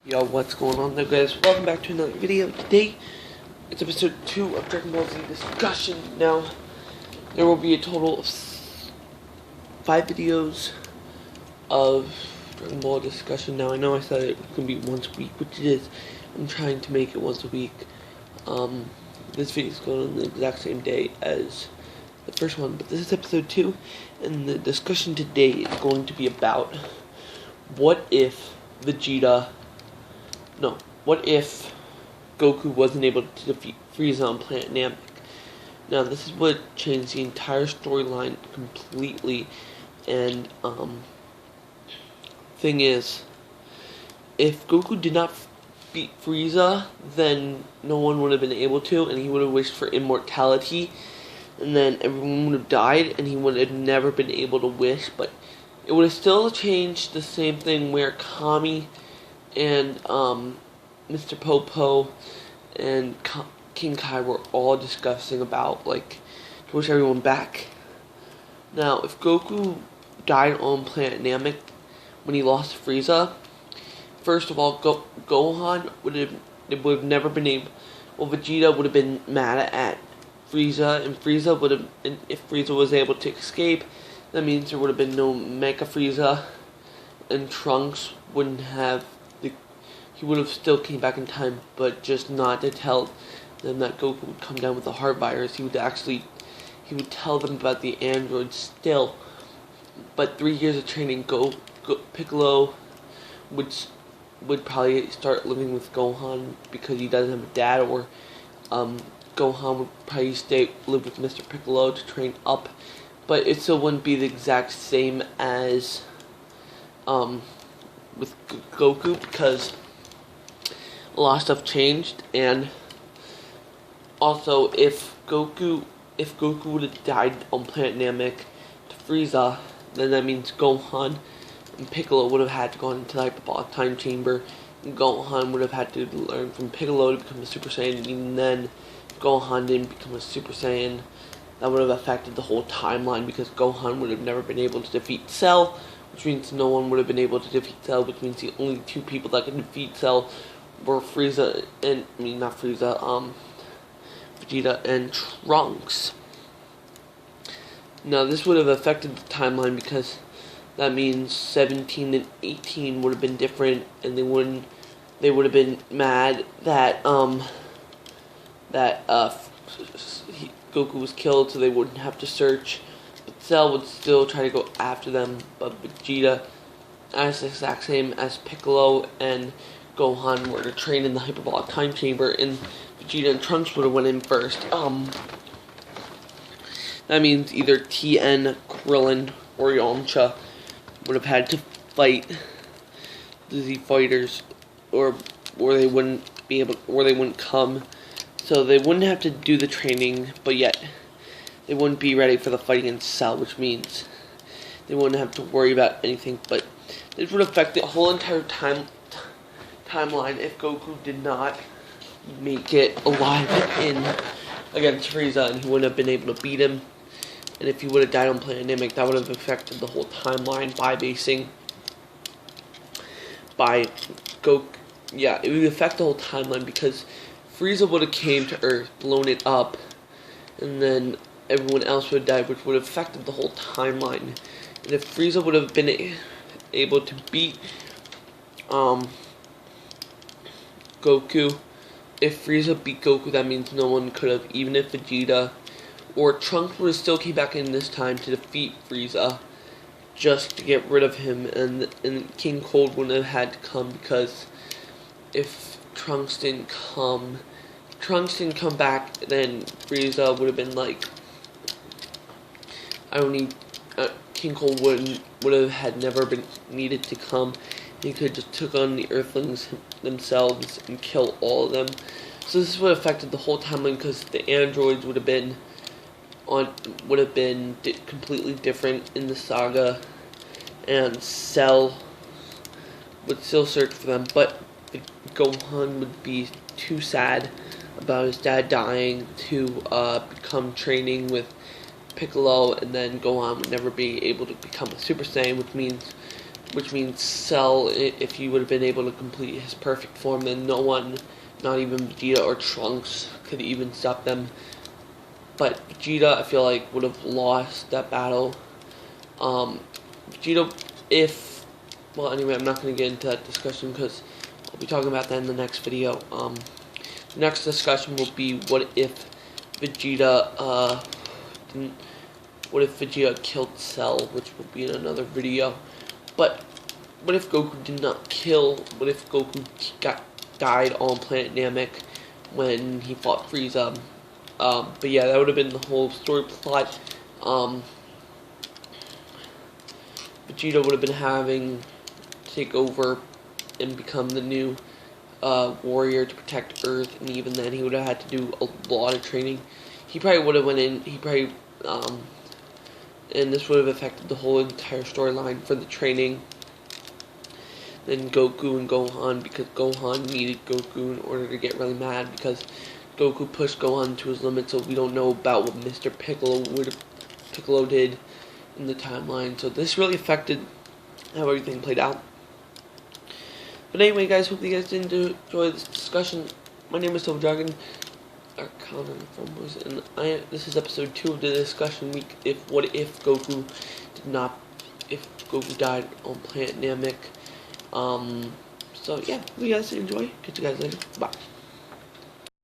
Yo, what's going on there, guys? Welcome back to another video. Today, it's episode 2 of Dragon Ball Z discussion. Now, there will be a total of 5 videos of Dragon Ball discussion. Now, I know I said it was going to be once a week, which it is. I'm trying to make it once a week. This video is going on the exact same day as the first one, but this is episode 2, and the discussion today is going to be about what if Goku wasn't able to defeat Frieza on planet Namek. Now, this is what changed the entire storyline completely, and, thing is, if Goku did not beat Frieza, then no one would have been able to, and he would have wished for immortality, and then everyone would have died, and he would have never been able to wish, but it would have still changed the same thing where Kami and, Mr. Popo and King Kai were all discussing about, like, to wish everyone back. Now, if Goku died on planet Namek when he lost to Frieza, first of all, Gohan would have never been able. Well, Vegeta would have been mad at Frieza, and Frieza would have. And if Frieza was able to escape, that means there would have been no Mecha Frieza, and Trunks wouldn't have. He would have still came back in time, but just not to tell them that Goku would come down with the heart virus. He would tell them about the androids still. But 3 years of training, Piccolo would probably start living with Gohan because he doesn't have a dad, or Gohan would probably live with Mr. Piccolo to train up. But it still wouldn't be the exact same as with Goku, because a lot of stuff changed. And also, if Goku would have died on planet Namek to Frieza, then that means Gohan and Piccolo would have had to go into the hyperbolic time chamber, and Gohan would have had to learn from Piccolo to become a Super Saiyan, and then if Gohan didn't become a Super Saiyan, that would have affected the whole timeline, because Gohan would have never been able to defeat Cell, which means no one would have been able to defeat Cell, which means the only two people that could defeat Cell were Vegeta and Trunks. Now, this would have affected the timeline, because that means 17 and 18 would have been different, and they would have been mad that Goku was killed, so they wouldn't have to search. But Cell would still try to go after them, but Vegeta, as the exact same as Piccolo and Gohan, were to train in the hyperbolic time chamber, and Vegeta and Trunks would have went in first. That means either Tien, Krillin, or Yamcha would have had to fight the Z fighters, or they wouldn't be able, or they wouldn't come. So they wouldn't have to do the training, but yet they wouldn't be ready for the fight against Cell, which means they wouldn't have to worry about anything. But this would affect the whole entire timeline if Goku did not make it alive against Frieza, and he wouldn't have been able to beat him. And if he would have died on planet Namek, that would have affected the whole timeline it would affect the whole timeline, because Frieza would have came to Earth, blown it up, and then everyone else would have died, which would have affected the whole timeline. And if Frieza would have been able to beat Goku, if Frieza beat Goku, that means no one could have, even if Vegeta or Trunks would have still came back in this time to defeat Frieza, just to get rid of him, and King Cold wouldn't have had to come, because if Trunks didn't come back, then Frieza would have been like, King Cold would have had never been needed to come. He could have just took on the Earthlings themselves and kill all of them. So this would have affected the whole timeline, because the androids would have been completely different in the saga, and Cell would still search for them, but Gohan would be too sad about his dad dying to become training with Piccolo, and then Gohan would never be able to become a Super Saiyan, which means which means Cell, if he would have been able to complete his perfect form, then no one, not even Vegeta or Trunks, could even stop them. But Vegeta, I feel like, would have lost that battle. Vegeta, well, anyway, I'm not going to get into that discussion because I'll be talking about that in the next video. The next discussion will be what if Vegeta, what if Vegeta killed Cell, which will be in another video. But what if Goku did not kill, what if Goku died on planet Namek when he fought Frieza? But yeah, that would have been the whole story plot. Vegeta would have been having to take over and become the new warrior to protect Earth, and even then he would have had to do a lot of training. He probably would have went in, and this would have affected the whole entire storyline for the training. Then Goku and Gohan, because Gohan needed Goku in order to get really mad, because Goku pushed Gohan to his limit, so we don't know about what Mr. Piccolo did in the timeline. So this really affected how everything played out. But anyway, guys, hope you guys did enjoy this discussion. My name is Silver Dragon, and this is episode 2 of the discussion week. What if Goku died on planet Namek? So yeah, hope you guys did enjoy. Catch you guys later. Bye.